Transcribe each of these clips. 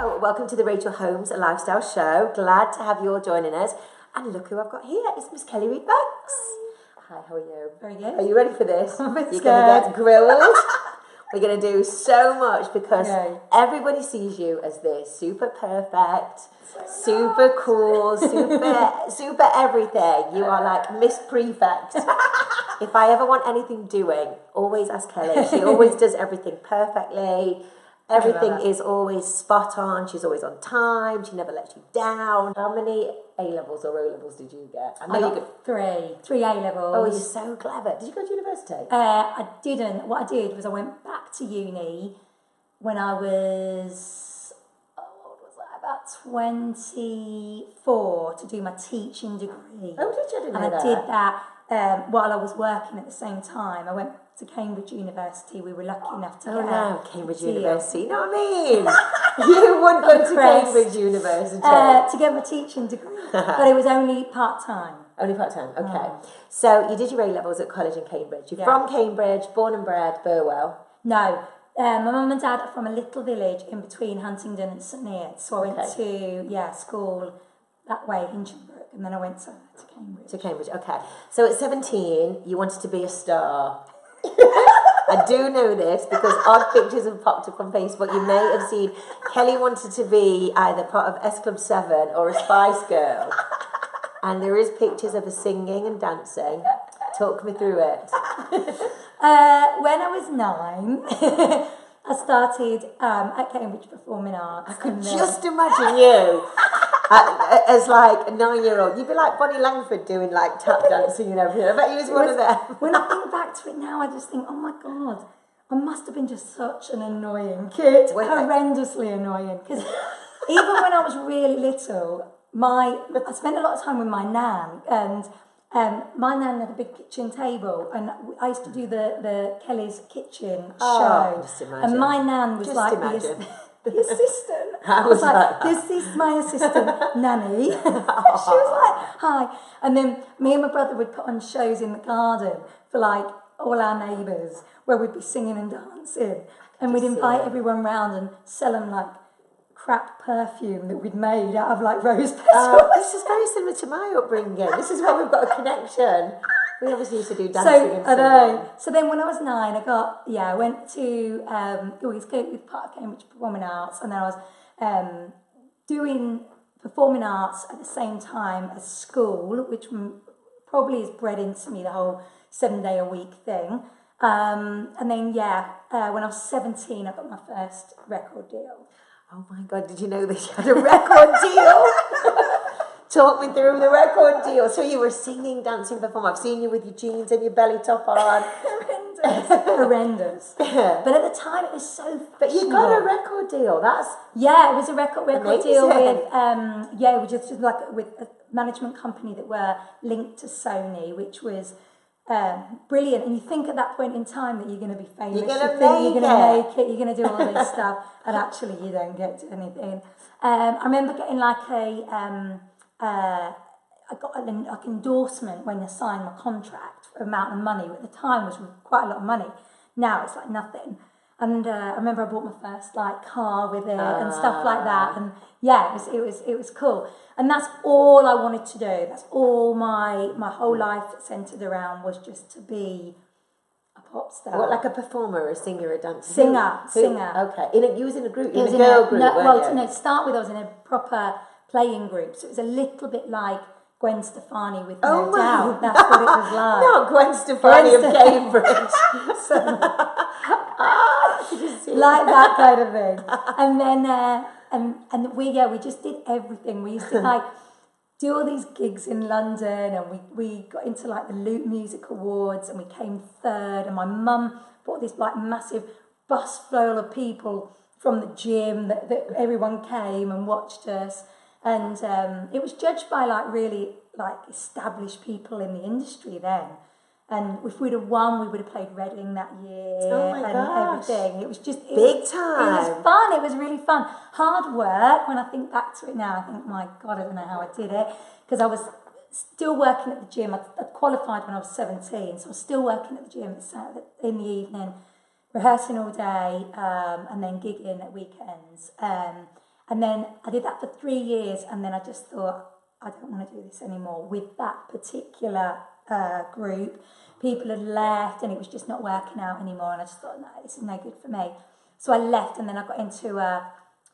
Hello, welcome to the Rachel Holmes Lifestyle Show. Glad to have you all joining us. And look who I've got here. It's Miss Kelly Reed-Banks. Hi, how are you? Very good. Are you ready for this? I'm a bit You're going to get grilled. We're going to do so much because everybody sees you as this super perfect, super cool, super everything. You are like Miss Prefect. If I ever want anything doing, always ask Kelly. She always does everything perfectly. Everything is always spot on. She's always on time. She never lets you down. How many A-levels or O-levels did you get? I got three A-levels. Oh, you're so clever. Did you go to university? I didn't. What I did was I went back to uni when I was, what was that, about 24 to do my teaching degree. Oh, did you? I didn't know that. And I did that while I was working at the same time. I went to Cambridge University. We were lucky enough to get Cambridge University. You know what I mean? You would go to Cambridge University to get my teaching degree, but it was only part-time. Only part-time, okay. So you did your A-levels at college in Cambridge. You're from Cambridge, born and bred, Burwell. No, my mum and dad are from a little village in between Huntingdon and St Neots. So I went to school that way, Hinchinbrook, and then I went to Cambridge. To Cambridge, okay. So at 17, you wanted to be a star. I do know this because odd pictures have popped up on Facebook. You may have seen Kelly wanted to be either part of S Club 7 or a Spice Girl. And there is pictures of her singing and dancing. Talk me through it. When I was 9, I started at Cambridge Performing Arts. I could just imagine you as like a 9-year-old. You'd be like Bonnie Langford doing like tap dancing and everything. I bet you was one of them. When I think back to it now, I just think, oh my God, I must have been just such an annoying kid. Horrendously annoying. Because even when I was really little, I spent a lot of time with my nan, and my nan had a big kitchen table, and I used to do the Kelly's Kitchen show. Just imagine. And my nan was the assistant. I was like, this is my assistant, Nanny. She was like, hi. And then me and my brother would put on shows in the garden for like all our neighbours, where we'd be singing and dancing. And we'd invite everyone round and sell them like crap perfume that we'd made out of like rose petals. This is very similar to my upbringing. This is where we've got a connection. We obviously used to do dancing and singing. So then when I was 9, I went to, with part of Cambridge Performing Arts, and then I was doing performing arts at the same time as school, which probably is bred into me, the whole 7-day-a-week thing. And then, when I was 17, I got my first record deal. Oh my God, did you know that you had a record deal? Talk me through the record deal. So you were singing, dancing, performing. I've seen you with your jeans and your belly top on. Horrendous. But at the time it was so But you got a record deal. That's it was a record deal with it was just like with a management company that were linked to Sony, which was brilliant. And you think at that point in time that you're going to be famous, you're going to make it, you're going to do all this stuff, and actually you don't get to anything. I remember getting like I got an endorsement when I signed my contract for amount of money. At the time was quite a lot of money. Now it's like nothing. And I remember I bought my first like car with it and stuff like that. And it was cool. And that's all I wanted to do. That's all my whole life centered around, was just to be a pop star. What, like a performer, a singer, a dancer? Singer. Okay. You was in a group. You was in a girl group. To start with, I was in a proper playing group, so it was a little bit like Gwen Stefani with No Doubt. That's what it was like. Not Gwen Stefani of Cambridge. Like that kind of thing. And then and we just did everything. We used to like do all these gigs in London, and we got into like the Loop Music Awards, and we came 3rd. And my mum brought this like massive bus full of people from the gym that everyone came and watched us. And it was judged by like really like established people in the industry then. And if we'd have won, we would have played Reading that year. Oh my gosh. Everything. It was just big time. It was fun. It was really fun. Hard work. When I think back to it now, I think, my God, I don't know how I did it, because I was still working at the gym. I qualified when I was 17, so I was still working at the gym in the evening, rehearsing all day, and then gigging at weekends. And then I did that for 3 years, and then I just thought, I don't want to do this anymore with that particular group. People had left, and it was just not working out anymore, and I just thought, no, this is no good for me. So I left, and then I got into a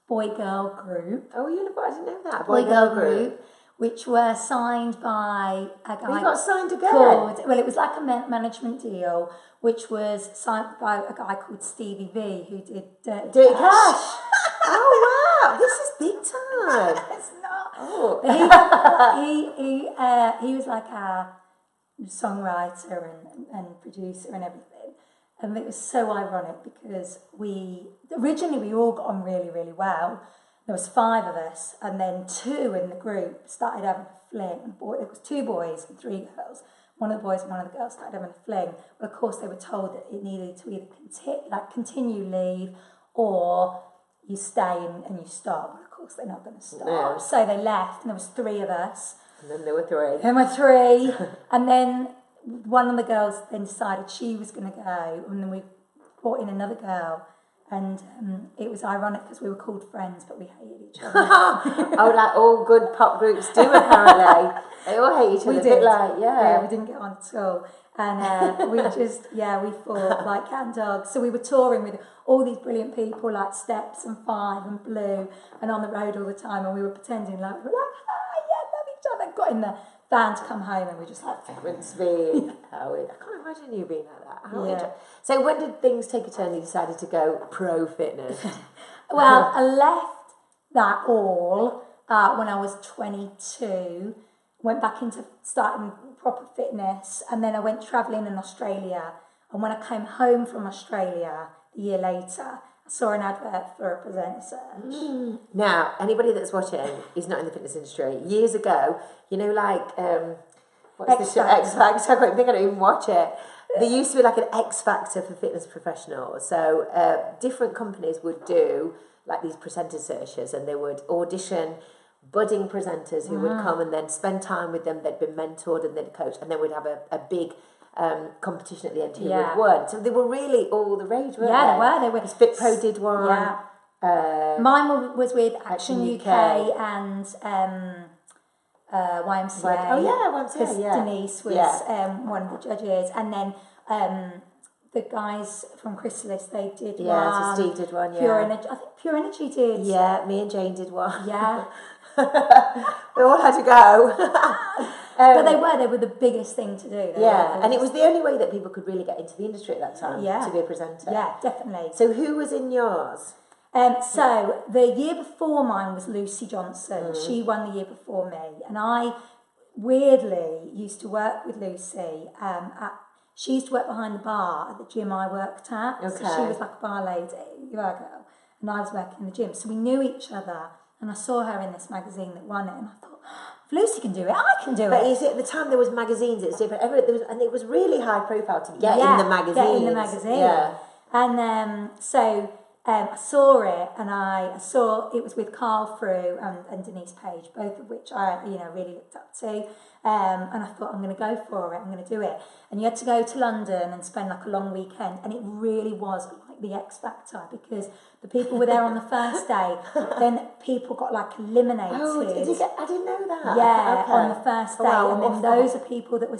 boy-girl group. Oh, I didn't know that. Boy-girl group, which were signed by a guy. You got signed again? Well, it was like a management deal, which was signed by a guy called Stevie V, who did Dirty Cash. Oh, wow. This is big time. It's not. Oh. He was like a songwriter and producer and everything. And it was so ironic because originally we all got on really, really well. There was 5 of us, and then 2 in the group started having a fling. There was 2 boys and 3 girls. One of the boys and one of the girls started having a fling. Well, of course, they were told that it needed to either continue leave, or you stay and you stop. Well, of course, they're not going to stop. No. So they left, and there was 3 of us. And then there were 3. There were 3, and then one of the girls then decided she was going to go, and then we brought in another girl. And it was ironic because we were called friends, but we hated each other. Oh, like all good pop groups do, apparently. They all hate each other. We did. Yeah, we didn't get on at all. And we fought like cat and dog. So we were touring with all these brilliant people like Steps and Five and Blue, and on the road all the time. And we were pretending like, we were like, love each other. Got in the van to come home, and we just like... Must be how I can't imagine you being like that. So when did things take a turn? You decided to go pro fitness. Well, I left that all when I was 22. Went back into starting proper fitness, and then I went travelling in Australia. And when I came home from Australia a year later, I saw an advert for a presenter search. Now, anybody that's watching is not in the fitness industry. Years ago, what's the show? X Factor. I think I don't even watch it. There used to be like an X Factor for fitness professionals. So different companies would do like these presenter searches, and they would audition budding presenters who would come and then spend time with them. They'd been mentored and they'd coach, and then we'd have a big competition at the end who would win. So they were really all the rage, weren't they? They were. Fit Pro did one. Yeah. Mine was with Action UK and YMCA. Oh yeah, YMCA. Because Denise was one of the judges, and then the guys from Chrysalis, they did one. Yeah, so Steve did one. Yeah, Pure Energy. I think Pure Energy did. Yeah, me and Jane did one. Yeah. We all had to go. But they were the biggest thing to do. And it was the only way that people could really get into the industry at that time, to be a presenter. Yeah, definitely. So who was in yours? So the year before mine was Lucy Johnson. She won the year before me. And I, weirdly, used to work with Lucy. She used to work behind the bar at the gym I worked at. Okay. So she was like a bar lady, girl, and I was working in the gym. So we knew each other. And I saw her in this magazine that won it, and I thought, if Lucy can do it, I can do it. But you see, at the time there was magazines, it's different. And it was really high profile to get in the magazines. Get in the magazine. Yeah. And so I saw it, and I saw it was with Carl Frew and Denise Page, both of which I really looked up to. And I thought, I'm going to go for it, I'm going to do it. And you had to go to London and spend like a long weekend, and it really was like the X Factor, because the people were there on the first day, then people got like eliminated. Oh, I didn't know that. Yeah, okay. On the first day, and then those are people that were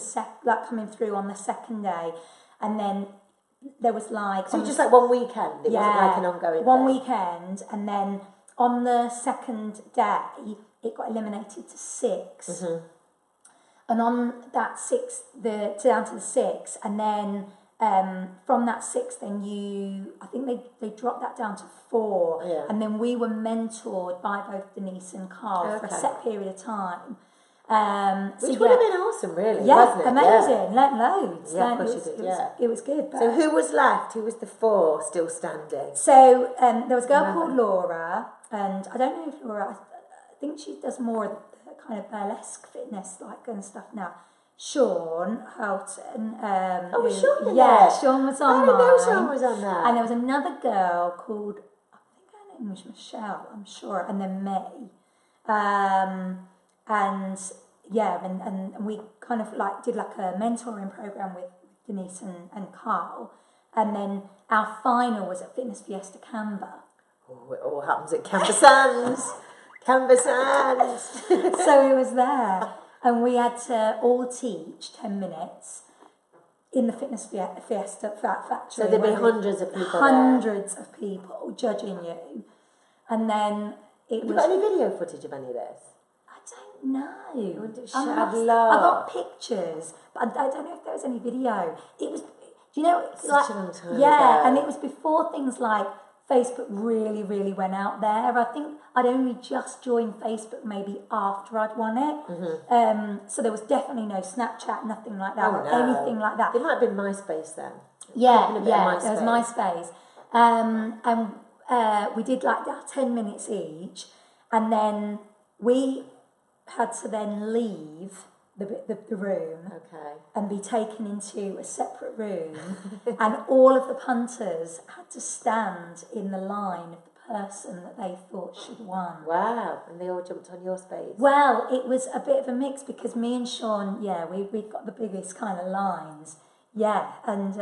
coming through on the second day, and then there was like... So just like one weekend, it wasn't like an ongoing one thing. Weekend, and then on the second day, it got eliminated to 6. Mm-hmm. And on that 6, down to the 6, and then from that 6, then I think they dropped that down to 4, and then we were mentored by both Denise and Carl for a set period of time. Which would have been awesome, really, wasn't it? Amazing. Learned loads. Yeah, of course you did, It was good. So who was left? Who was the 4 still standing? So there was a girl called Laura, and I don't know if Laura, I think she does more of the kind of burlesque fitness and stuff now. Sean Houghton. Sean in Yeah, there. Sean was on I didn't know Sean was on there. And there was another girl called, I think her name was Michelle, I'm sure, and then me. And we kind of like did like a mentoring program with Denise and Carl, and then our final was at Fitness Fiesta Canberra. Oh, it all happens at Canvas Sands. Canvas Sands. So it was there, and we had to all teach 10 minutes in the fitness fiesta factory. So there'd be hundreds of people Hundreds of people judging you. And then it was... Have you got any video footage of any of this? I don't know. I I got pictures, but I don't know if there was any video. It was... Do you know... Such a long time yeah, ago. and it was before things like Facebook really, really went out there. I think I'd only just joined Facebook maybe after I'd won it. Mm-hmm. So there was definitely no Snapchat, nothing like that, Oh, or no. anything like that. It might have been MySpace then. Yeah, there was MySpace. And we did like that 10 minutes each, and then we had to then leave the room and be taken into a separate room, and all of the punters had to stand in the line of the person that they thought should won. Wow, and they all jumped on your space. Well, it was a bit of a mix because me and Sean, we've got the biggest kind of lines. Yeah, and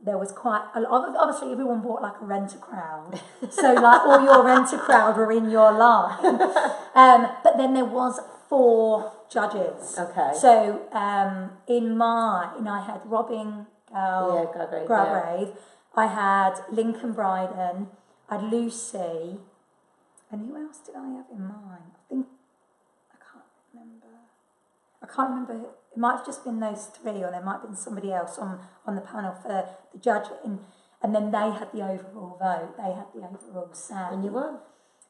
there was quite a lot. Obviously, everyone bought like a rent-a-crowd. So, like, all your rent-a-crowd were in your line. But then there was 4 judges. Okay. So, in mine, I had Robin Galbraith. I had Lincoln Bryden. I had Lucy. And who else did I have in mind? I can't remember. It might have just been those 3, or there might have been somebody else on the panel for the judging. And then they had the overall vote. They had the overall sound. And you won.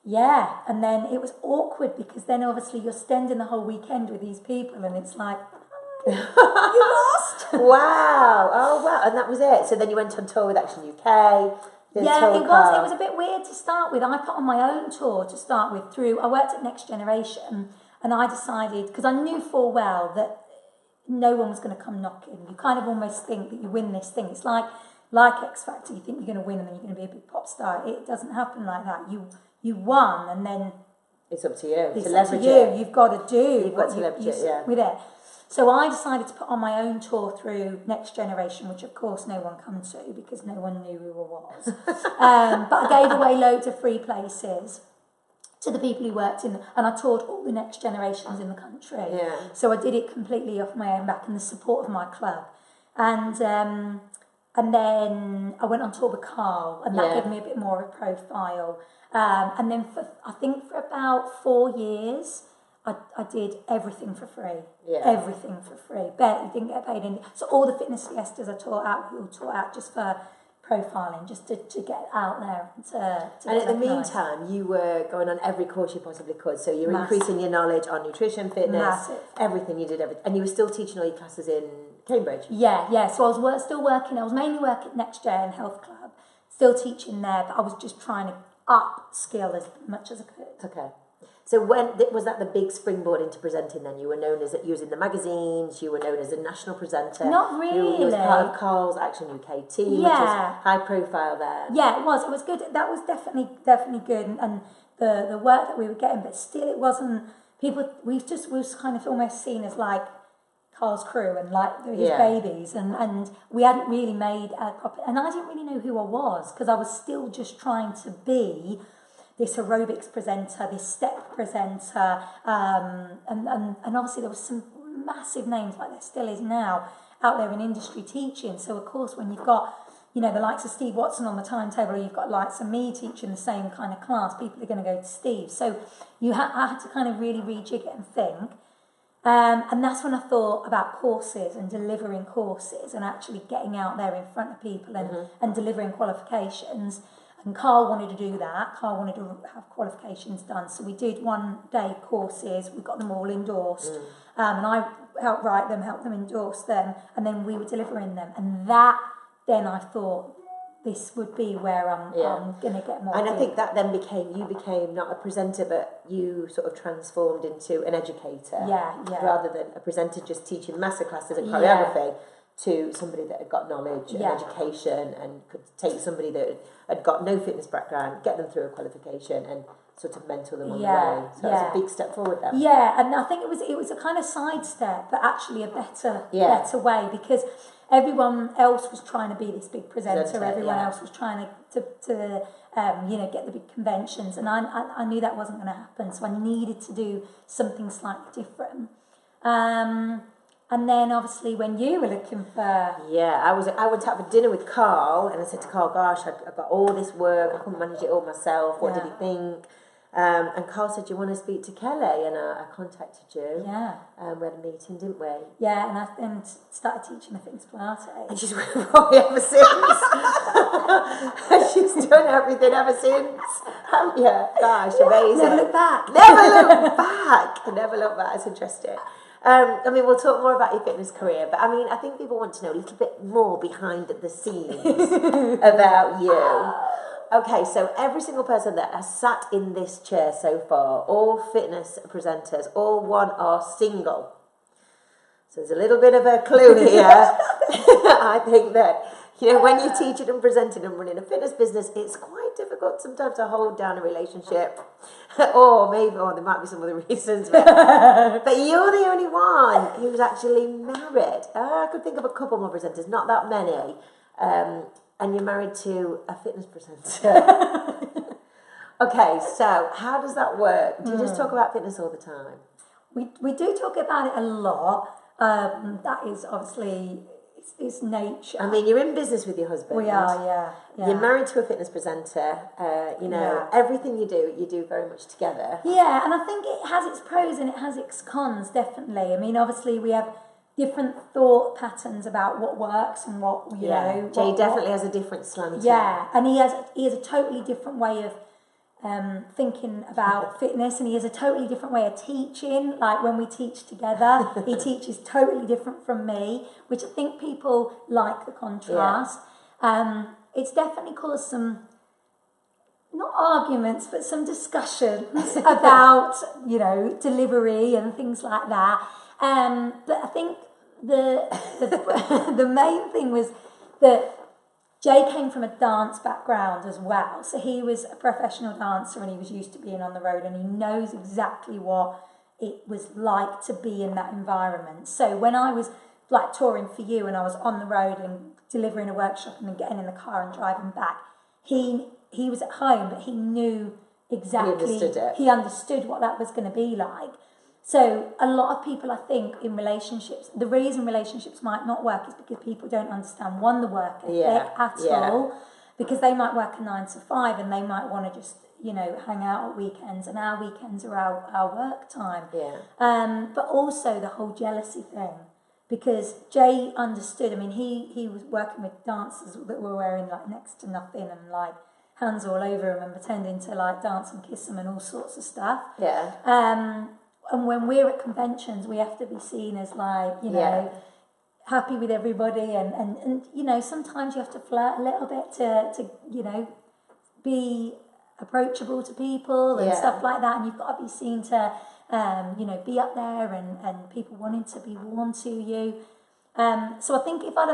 Yeah, and then it was awkward because then obviously you're spending the whole weekend with these people, and it's like, you lost. Wow. Oh, wow. And that was it. So then you went on tour with Action UK. Yeah, it was a bit weird to start with. I put on my own tour to start with I worked at Next Generation, and I decided, because I knew full well that no one was going to come knocking. You kind of almost think that you win this thing. It's like X Factor. You think you're going to win and then you're going to be a big pop star. It doesn't happen like that. You won, and then it's up to you to leverage it. You've got to do. You've got to leverage it, yeah. With it. So I decided to put on my own tour through Next Generation, which of course no one came to because no one knew who I was. But I gave away loads of free places to the people who worked in, and I toured all the Next Generations in the country. Yeah. So I did it completely off my own back and the support of my club. And then I went on tour with Carl, and that gave me a bit more of a profile. And then I think for about 4 years, I did everything for free. Yeah. Everything for free. Barely didn't get paid in. So all the fitness fiestas I taught out just for profiling, just to get out there and in the meantime, you were going on every course you possibly could. So you were increasing your knowledge on nutrition, fitness, everything. You did everything, and you were still teaching all your classes in Cambridge. Yeah. So I was still working. I was mainly working at Next Gen Health Club, still teaching there, but I was just trying to upskill as much as I could. Okay. So when was that the big springboard into presenting then? You were known as, you was in the magazines, you were known as a national presenter. Not really. You was part of Carl's Action UK team, which is high profile there. Yeah, it was good. That was definitely good, and the work that we were getting, but still it wasn't, we was kind of almost seen as like Carl's crew and like his babies, and we hadn't really made a proper, and I didn't really know who I was because I was still just trying to be this aerobics presenter, this step presenter, and obviously there was some massive names like there still is now out there in industry teaching. So of course when you've got the likes of Steve Watson on the timetable, or you've got likes of me teaching the same kind of class, people are going to go to Steve. So I had to kind of really rejig it and think. And that's when I thought about courses and delivering courses and actually getting out there in front of people and delivering qualifications. And Carl wanted to do that. Carl wanted to have qualifications done. So we did 1-day courses. We got them all endorsed. And I helped write them, helped them endorse them. And then we were delivering them. And then I thought, this would be where I'm going to get more. And I think that then you became not a presenter, but you sort of transformed into an educator. Yeah. Rather than a presenter just teaching masterclasses and choreography. To somebody that had got knowledge and education and could take somebody that had got no fitness background, get them through a qualification and sort of mentor them on the way. So that's a big step forward there. Yeah, and I think it was a kind of sidestep, but actually a better way, because everyone else was trying to be this big presenter. Everyone else was trying to get the big conventions, and I knew that wasn't going to happen. So I needed to do something slightly different. And then obviously when you were looking for... I went out for dinner with Carl, and I said to Carl, gosh, I've got all this work, I couldn't manage it all myself, what did he think? And Carl said, do you want to speak to Kelly? And I contacted you. Yeah. We had a meeting, didn't we? Yeah, and I then started teaching the fitness Pilates. And she's worked for me ever since. She's done everything ever since. Gosh, amazing. Never look back. Never look back. It's interesting. We'll talk more about your fitness career, but I think people want to know a little bit more behind the scenes about you. Okay, so every single person that has sat in this chair so far, all fitness presenters, all one are single. So there's a little bit of a clue here. I think that, when you're teaching and presenting and running a fitness business, it's quite difficult sometimes to hold down a relationship. or there might be some other reasons. But you're the only one who's actually married. I could think of a couple more presenters, not that many. And you're married to a fitness presenter. Okay, so how does that work? Do you just talk about fitness all the time? We do talk about it a lot. That is obviously it's nature. You're in business with your husband. We are, yeah. You're married to a fitness presenter. Everything you do very much together. Yeah, and I think it has its pros and it has its cons, definitely. Obviously we have different thought patterns about what works and what Jay definitely has a different slant. Yeah, and he has a totally different way of thinking about fitness, and he has a totally different way of teaching. Like when we teach together, he teaches totally different from me, which I think people like the contrast. It's definitely caused some, not arguments, but some discussions about delivery and things like that. But I think the main thing was that Jay came from a dance background as well. So he was a professional dancer and he was used to being on the road, and he knows exactly what it was like to be in that environment. So when I was like touring for you and I was on the road and delivering a workshop and then getting in the car and driving back, he was at home, but he knew exactly, he understood what that was going to be like. So a lot of people, I think, in relationships, the reason relationships might not work is because people don't understand, one, the work ethic at all, because they might work a 9 to 5 and they might want to just, hang out at weekends, and our weekends are our work time. But also the whole jealousy thing, because Jay understood. He was working with dancers that were wearing like next to nothing and like hands all over them and pretending to like dance and kiss them and all sorts of stuff. And when we're at conventions, we have to be seen as like, happy with everybody. And sometimes you have to flirt a little bit to be approachable to people and stuff like that. And you've got to be seen to, be up there and people wanting to be warm to you. So I think if I'd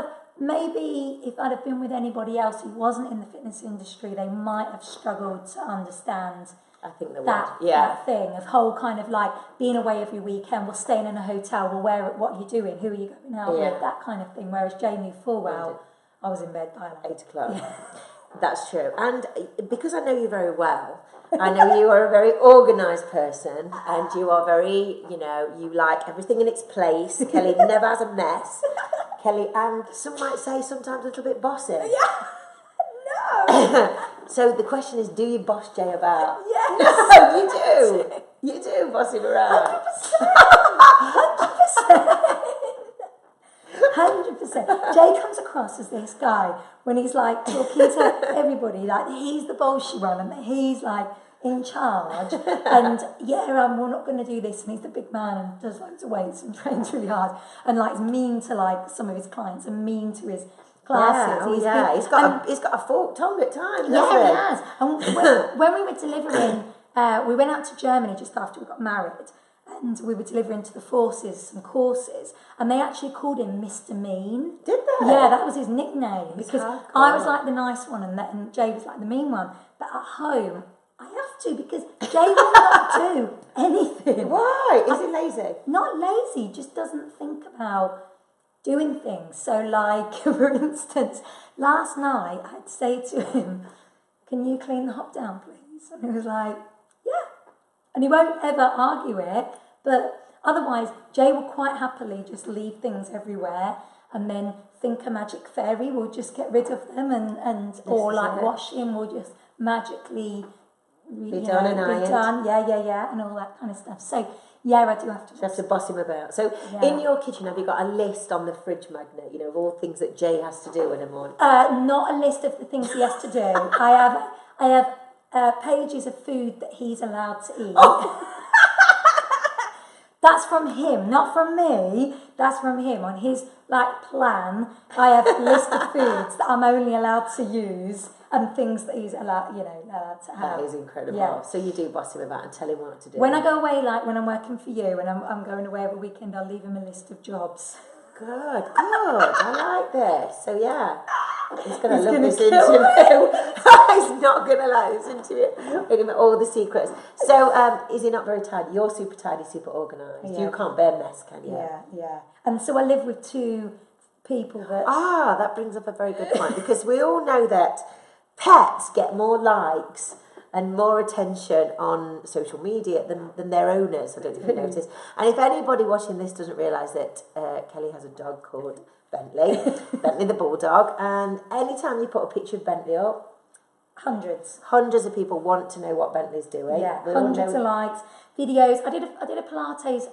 have been with anybody else who wasn't in the fitness industry, they might have struggled to understand that thing of whole kind of like being away every weekend, we're staying in a hotel, what are you doing, who are you going out with, that kind of thing. Whereas Jay knew full well I was in bed by like 8 o'clock. That's true. And because I know you very well, I know you are a very organised person, and you are very, you like everything in its place. Kelly never has a mess. Kelly, and some might say sometimes a little bit bossy. No. So the question is, do you boss Jay about? Yes. No, you do. You do boss him around. 100%. Jay comes across as this guy when he's like talking to everybody, like he's the bullshit one and he's like in charge. And we're not going to do this. And he's the big man and does loads of weights and trains really hard and like is mean to like some of his clients and mean to his classes. He's got a forked tongue at times. He has. And when we were delivering, we went out to Germany just after we got married, and we were delivering to the forces some courses, and they actually called him Mr. Mean. Did they? Yeah, that was his nickname, because I was like the nice one and Jay was like the mean one. But at home, I have to, because Jay will not do anything. Why? Is he lazy? Not lazy, just doesn't think about doing things. So like, for instance, last night I'd say to him, can you clean the hob down, please? And he was like, yeah. And he won't ever argue it, but otherwise Jay will quite happily just leave things everywhere and then think a magic fairy will just get rid of them and or like washing will just magically be done and ironed. Yeah, and all that kind of stuff. So yeah, I do have to. You have to boss him about. So in your kitchen, have you got a list on the fridge magnet, you know, of all things that Jay has to do in a morning? Not a list of the things he has to do. I have pages of food that he's allowed to eat. Oh. That's from him, not from me. That's from him. On his plan, I have a list of foods that I'm only allowed to use and things that he's allowed to have. That is incredible. Yeah. So you do boss him about and tell him what to do. When I go away, like when I'm working for you and I'm going away every weekend, I'll leave him a list of jobs. Good. I like this. So yeah, he's going to love this interview. He's not going to like this interview. All the secrets. So is he not very tidy? You're super tidy, super organised. Yeah. You can't bear mess, can you? Yeah. And so I live with two people that... that brings up a very good point, because we all know that pets get more likes and more attention on social media than their owners. I don't know if you noticed. And if anybody watching this doesn't realise that Kelly has a dog called Bentley, Bentley the Bulldog, and anytime you put a picture of Bentley up, hundreds of people want to know what Bentley's doing. Yeah, hundreds of likes, videos. I did a Pilates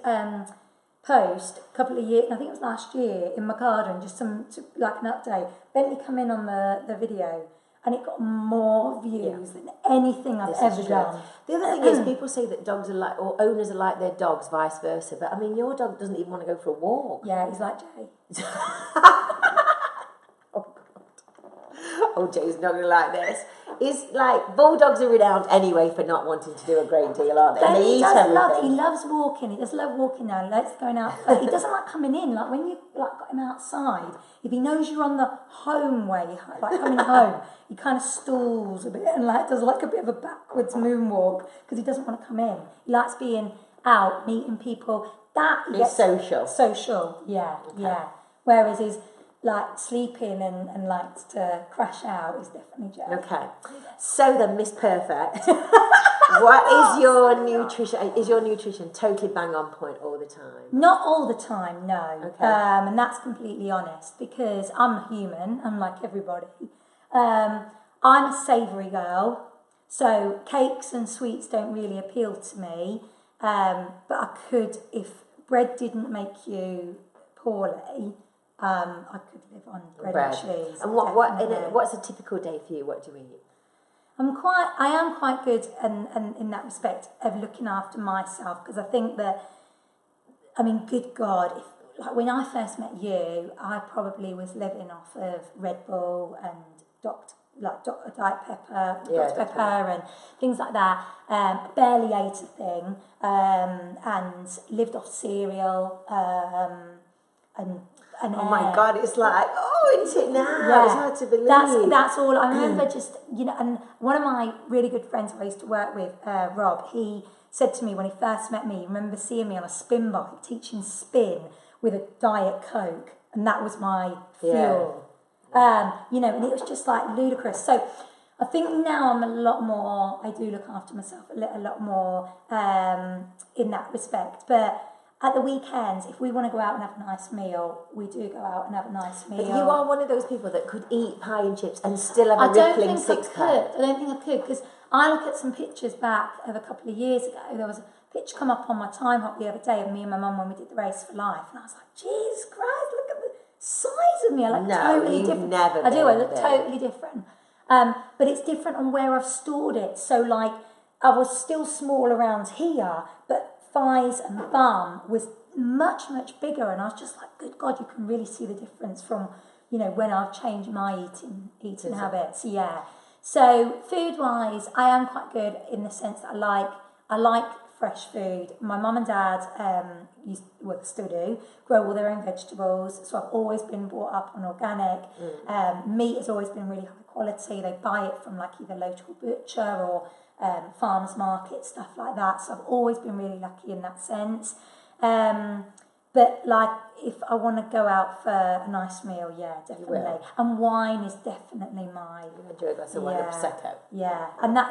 post a couple of years, I think it was last year, in my garden, just an update. Bentley come in on the video, and it got more views than anything I've ever done. The other thing is, people say that dogs are like, or owners are like their dogs, vice versa. But I mean, your dog doesn't even want to go for a walk. Yeah, he's like Jay. Oh, Jay's not going to like this. It's like, bulldogs are renowned anyway for not wanting to do a great deal, aren't they? And they eat everything. He loves walking. He does love walking now. He likes going out. He doesn't like coming in. Like when you got him outside, if he knows you're on the home way, like coming home, he kind of stalls a bit and does a bit of a backwards moonwalk because he doesn't want to come in. He likes being out, meeting people. He's social. Social, yeah. Whereas he's sleeping and likes to crash out is definitely Jay. Okay. So then, Miss Perfect, what is your nutrition? Is your nutrition totally bang on point all the time? Not all the time, no. Okay. And that's completely honest because I'm human, unlike everybody. I'm a savoury girl, so cakes and sweets don't really appeal to me. But I could, if bread didn't make you poorly, I could live on bread and cheese. And what's a typical day for you? What do you eat? I am quite good and in that respect of looking after myself, because I think that, good God, when I first met you, I probably was living off of Red Bull and Diet Pepper, Dr. Pepper and things like that. Barely ate a thing and lived off cereal and oh my God, it's like, isn't it now? Yeah. It's hard to believe. That's all. I remember just, and one of my really good friends who I used to work with, Rob, he said to me when he first met me, remember seeing me on a spin bike, teaching spin with a Diet Coke, and that was my fuel. And it was just ludicrous. So I think now I'm a lot more, I do look after myself a lot more in that respect. But at the weekends, if we want to go out and have a nice meal, we do go out and have a nice meal. But you are one of those people that could eat pie and chips and still have a rippling six-pack. I don't think I could, because I look at some pictures back of a couple of years ago. There was a picture come up on my time hop the other day of me and my mum when we did the Race for Life, and I was like, Jesus Christ, look at the size of me. I look totally different. Never I do. I look totally different. But it's different on where I've stored it. So I was still small around here, but thighs and bum was much bigger, and I was just like, good God, you can really see the difference from when I've changed my eating habits. So food wise, I am quite good in the sense that I like fresh food. My mum and dad still do grow all their own vegetables, so I've always been brought up on organic. Meat has always been really high quality. They buy it from either local butcher or farmers market, stuff like that. So I've always been really lucky in that sense. But but like if I want to go out for a nice meal, yeah, definitely. And wine is definitely my. You enjoy a glass of wine and prosecco. Yeah, and that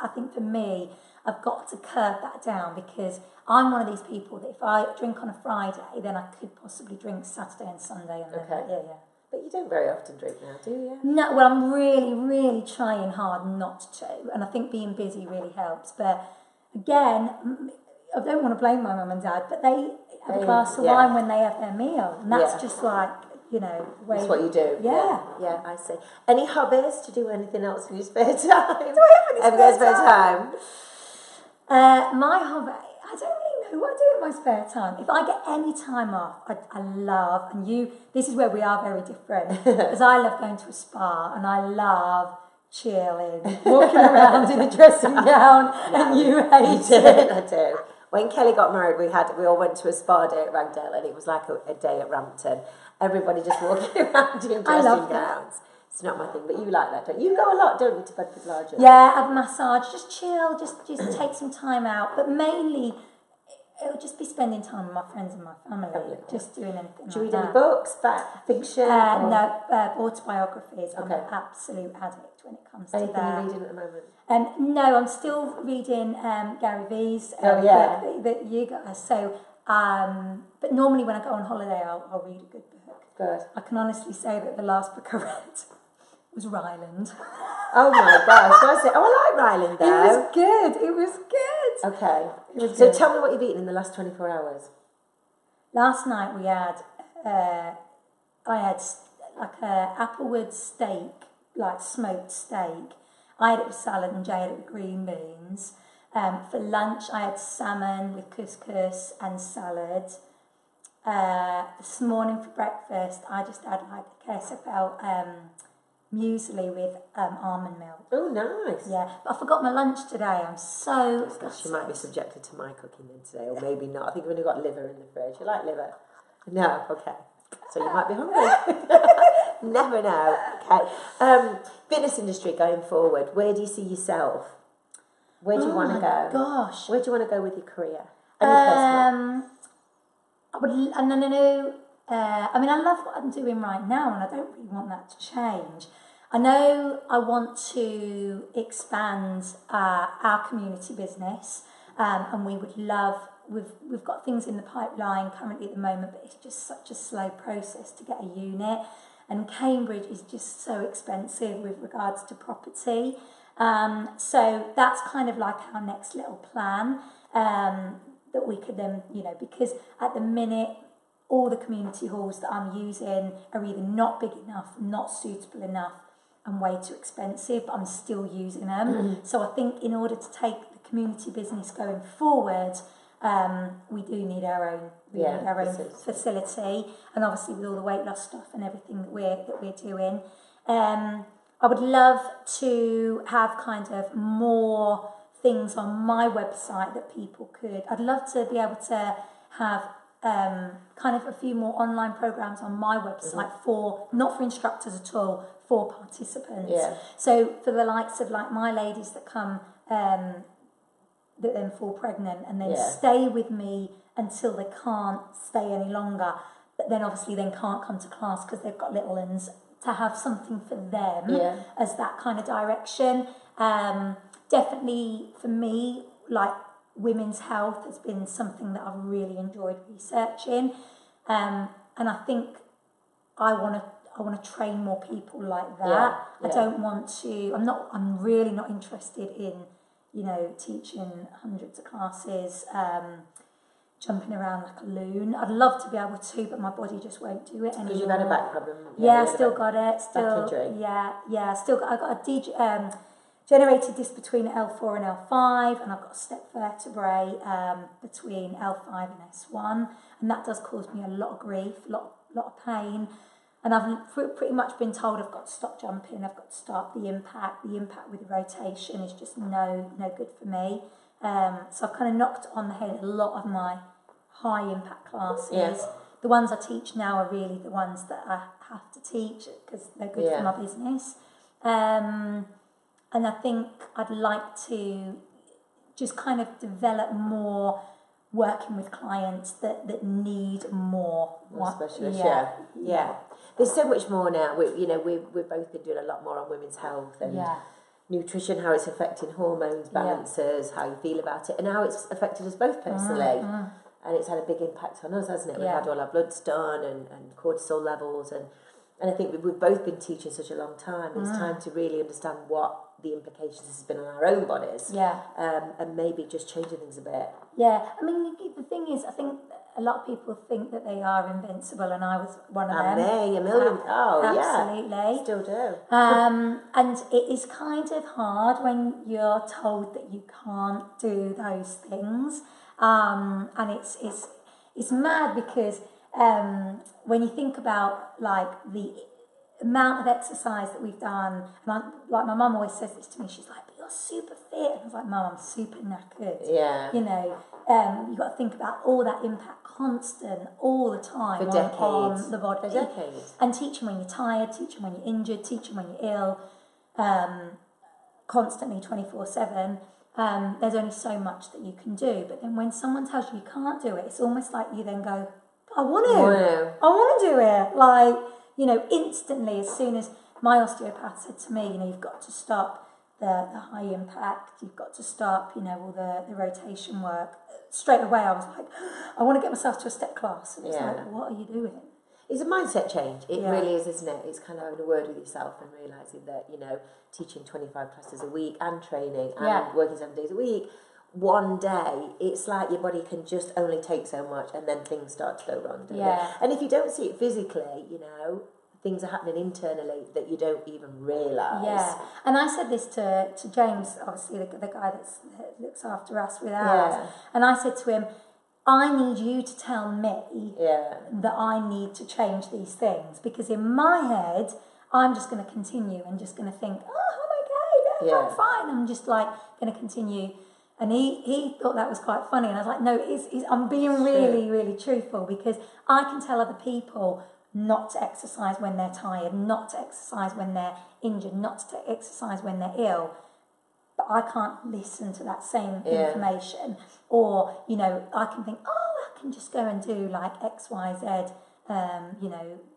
I think for me, I've got to curb that down because I'm one of these people that if I drink on a Friday, then I could possibly drink Saturday and Sunday. And then, But you don't very often drink now, do you? No, well, I'm really, really trying hard not to, and I think being busy really helps. But again, I don't want to blame my mum and dad, but they have a glass of wine when they have their meal, and that's just like, you know, that's what you do. Yeah, I see. Any hobbies? Do you do anything else in your spare time? Do I have any spare time? My hobby, I don't really know what I do in my spare time. If I get any time off, I love, and this is where we are very different, because I love going to a spa, and I love chilling, walking around in a dressing gown, and you hate it. I do. When Kelly got married, we all went to a spa day at Ragdale, and it was like a day at Rampton. Everybody just walking around in dressing gowns. It's not my thing, but you like that, don't you? You go a lot, don't you, to Bedford Larger? Yeah, have a massage, just chill, just take some time out. But mainly, it'll just be spending time with my friends and my family, just doing anything. Do you read any books, fiction? No, autobiographies. I'm an absolute addict when it comes to that. Anything you're reading at the moment? No, I'm still reading Gary V's that you guys. So, but normally when I go on holiday, I'll read a good book. Good. I can honestly say that the last book I read was Ryland. Oh my gosh, was it? Oh, I like Ryland though. It was good. Okay. It was so good. Tell me what you've eaten in the last 24 hours. Last night we had, I had like a applewood steak, like smoked steak. I had it with salad and Jay had it with green beans. For lunch I had salmon with couscous and salad. This morning for breakfast I just had like a KSFL muesli with almond milk. Oh, nice. Yeah, but I forgot my lunch today. I'm so She might be subjected to my cooking then today, or maybe not. I think we've only got liver in the fridge. You like liver? No? Okay. So you might be hungry. Never know. Okay. Fitness industry going forward. Where do you see yourself? Where do you want to go? Gosh. Where do you want to go with your career? And your personal? I mean, I love what I'm doing right now, and I don't really want that to change. I know I want to expand our community business, and we would love. We've got things in the pipeline currently at the moment, but it's just such a slow process to get a unit, and Cambridge is just so expensive with regards to property. So that's kind of like our next little plan. That we could then, because at the minute, all the community halls that I'm using are either not big enough, not suitable enough, and way too expensive, but I'm still using them. So I think in order to take the community business going forward, we do need our own facility, and obviously with all the weight loss stuff and everything that we're doing. I would love to have kind of more things on my website that people could. I'd love to be able to have kind of a few more online programs on my website not for instructors at all, for participants. Yeah. So for the likes of like my ladies that come, that then fall pregnant and then stay with me until they can't stay any longer, but then obviously then can't come to class because they've got little ones, to have something for them as that kind of direction. Definitely for me, like women's health has been something that I've really enjoyed researching, and I think I want to train more people like that. I don't want to. I'm really not interested in teaching hundreds of classes, jumping around like a loon. I'd love to be able to, but my body just won't do it anymore. Because you've had a back problem. Yeah, still got it. Still, back injury. Yeah. Still got. I got a generated disc between L4 and L5, and I've got a step vertebrae between L5 and S1, and that does cause me a lot of grief, a lot of pain. And I've pretty much been told I've got to stop jumping. I've got to start the impact. The impact with the rotation is just no good for me. So I've kind of knocked on the head a lot of my high impact classes. Yeah. The ones I teach now are really the ones that I have to teach because they're good for my business. And I think I'd like to just kind of develop more working with clients that need more specialists. Yeah. There's so much more now. We've both been doing a lot more on women's health and nutrition, how it's affecting hormones, balances, how you feel about it, and how it's affected us both personally. And it's had a big impact on us, hasn't it? We've had all our bloods done and cortisol levels, and I think we've both been teaching such a long time. It's time to really understand what the implications has been on our own bodies. And maybe just changing things a bit. Yeah, I mean, the thing is, I think a lot of people think that they are invincible, and I was one of them. And a million. Absolutely. Still do. And it is kind of hard when you're told that you can't do those things. And it's mad because when you think about like the amount of exercise that we've done, and like my mum always says this to me, she's like, "But you're super fit," and I was like, "Mum, I'm super knackered." Yeah. You've got to think about all that impact constant all the time on the body. For decades. And teaching when you're tired, teaching when you're injured, teaching when you're ill, constantly 24/7. There's only so much that you can do. But then when someone tells you can't do it, it's almost like you then go, I want to do it. Like, instantly, as soon as my osteopath said to me, you've got to stop the high impact, you've got to stop, all the rotation work. Straight away, I was like, I want to get myself to a step class. And it's like, what are you doing? It's a mindset change. It really is, isn't it? It's kind of having a word with yourself and realising that, teaching 25 classes a week and training and working 7 days a week, one day, it's like your body can just only take so much and then things start to go wrong, don't they? And if you don't see it physically, things are happening internally that you don't even realise. Yeah, and I said this to James, obviously the guy that looks after us with ours, and I said to him, I need you to tell me that I need to change these things, because in my head, I'm just going to continue and just going to think, oh my God, I'm fine. I'm just like going to continue. And he thought that was quite funny. And I was like, no, I'm being really, really truthful, because I can tell other people not to exercise when they're tired, not to exercise when they're injured, not to exercise when they're ill. But I can't listen to that same information. Or, I can think, I can just go and do like X, Y, Z,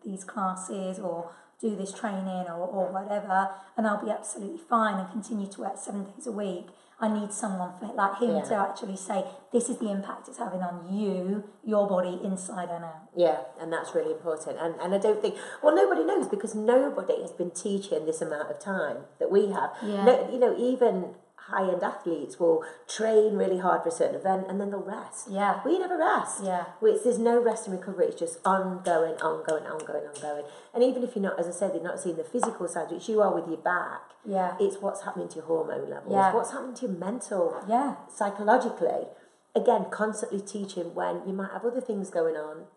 these classes, or do this training or whatever, and I'll be absolutely fine and continue to work 7 days a week. I need someone like him to actually say, this is the impact it's having on you, your body, inside and out. Yeah, and that's really important. And I don't think, nobody knows, because nobody has been teaching this amount of time that we have. Yeah. No, even high-end athletes will train really hard for a certain event and then they'll rest. Yeah. We never rest. Yeah. There's no rest and recovery. It's just ongoing. And even if you're not, as I said, you're not seeing the physical side, which you are with your back, it's what's happening to your hormone levels, what's happening to your mental, psychologically. Again, constantly teaching when you might have other things going on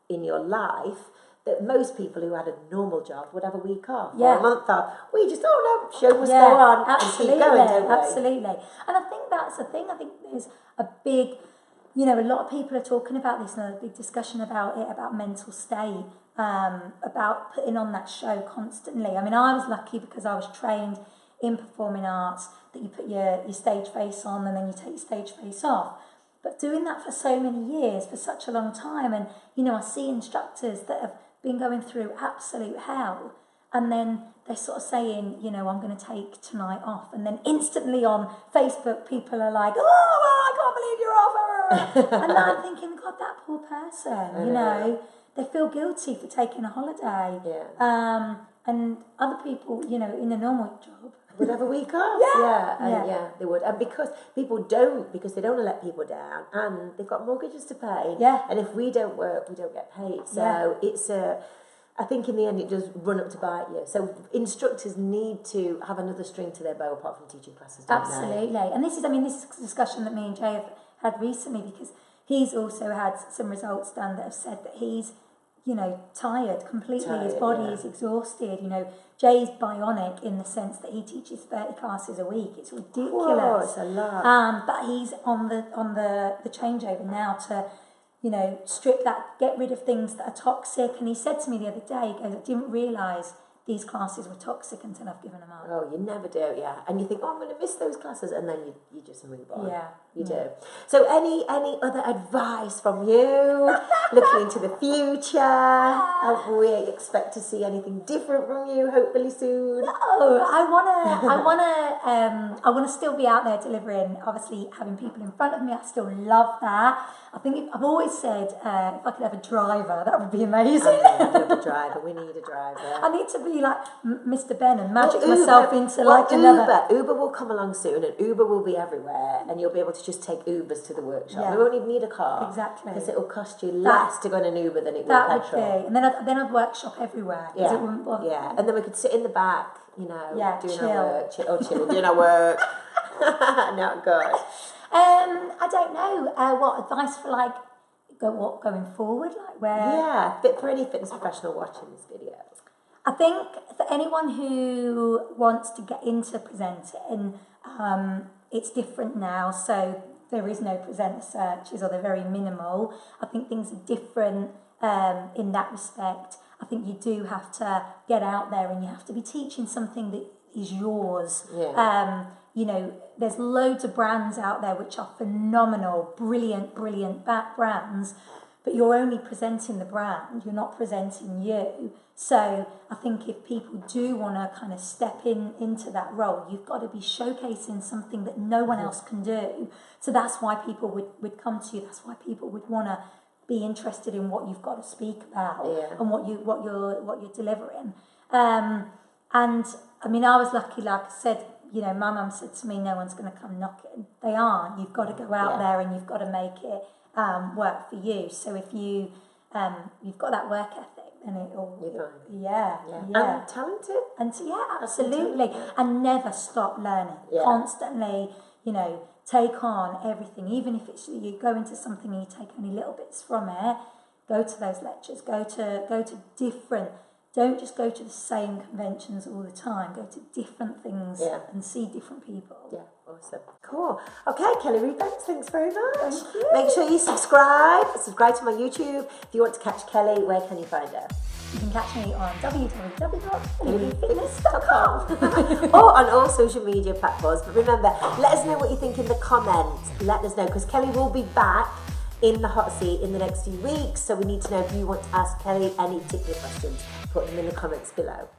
in your life that most people who had a normal job would have a week off or a month off. We just, show must go on and keep going, don't we? Absolutely. And I think that's the thing. I think there's a big, a lot of people are talking about this, and a big discussion about it, about mental state, about putting on that show constantly. I mean, I was lucky because I was trained in performing arts, that you put your stage face on and then you take your stage face off. But doing that for so many years, for such a long time, and, I see instructors that have been going through absolute hell, and then they're sort of saying, I'm going to take tonight off, and then instantly on Facebook people are like, I can't believe you're off, and I'm thinking, God, that poor person, they feel guilty for taking a holiday, and other people, in a normal job would have a week off, they would, and because people don't, because they don't want to let people down, and they've got mortgages to pay, and if we don't work, we don't get paid, so it's I think in the end it does run up to bite you. So instructors need to have another string to their bow apart from teaching classes, don't Absolutely. And this is a discussion that me and Jay have had recently, because he's also had some results done that have said that he's tired completely. His body is exhausted. Jay's bionic in the sense that he teaches 30 classes a week. It's ridiculous. Whoa, it's a lot. But he's on the changeover now to, strip that, get rid of things that are toxic. And he said to me the other day, he goes, I didn't realise the these classes were toxic until I've given them up. Oh, you never do, yeah. And you think, oh, I'm going to miss those classes, and then you just move on. Yeah. You do. So any other advice from you, looking into the future? We expect to see anything different from you, hopefully soon. No, I wanna still be out there delivering. Obviously, having people in front of me, I still love that. I think I've always said if I could have a driver, that would be amazing. I need a driver. We need a driver. I need to be like Mr. Ben and magic myself into another. Uber will come along soon, and Uber will be everywhere, and you'll be able to just take Ubers to the workshop. Yeah. We won't even need a car. Exactly. Because it will cost you less to go in an Uber than it will petrol. Would be. And then I'd workshop everywhere. Yeah. It wouldn't bother. Yeah. And then we could sit in the back, doing our work. Chilling, doing our work. Not good. I don't know. What advice for going forward? Like where? Yeah, for any fitness professional watching this video. I think for anyone who wants to get into presenting, it's different now. So there is no presenter searches, or they're very minimal. I think things are different in that respect. I think you do have to get out there, and you have to be teaching something that is yours. Yeah. There's loads of brands out there which are phenomenal, brilliant brands, but you're only presenting the brand, you're not presenting you. So I think if people do want to kind of step into that role, you've got to be showcasing something that no one else can do. So that's why people would come to you. That's why people would want to be interested in what you've got to speak about and what you're delivering. And I mean, I was lucky, like I said. My mum said to me, no one's going to come knocking. They are. You've got to go out there, and you've got to make it work for you. So if you've got that work ethic, then it'll... Yeah. And talented. And absolutely. And never stop learning. Yeah. Constantly, take on everything. Even if it's you go into something and you take only little bits from it, go to those lectures, go to different... Don't just go to the same conventions all the time. Go to different things and see different people. Yeah, awesome. Cool. Okay, Kelly Rebanks, thanks very much. Thank you. Make sure you subscribe to my YouTube. If you want to catch Kelly, where can you find her? You can catch me on www.kellyfitness.com or on all social media platforms. But remember, let us know what you think in the comments. Let us know, because Kelly will be back in the hot seat in the next few weeks. So we need to know if you want to ask Kelly any particular questions. Put them in the comments below.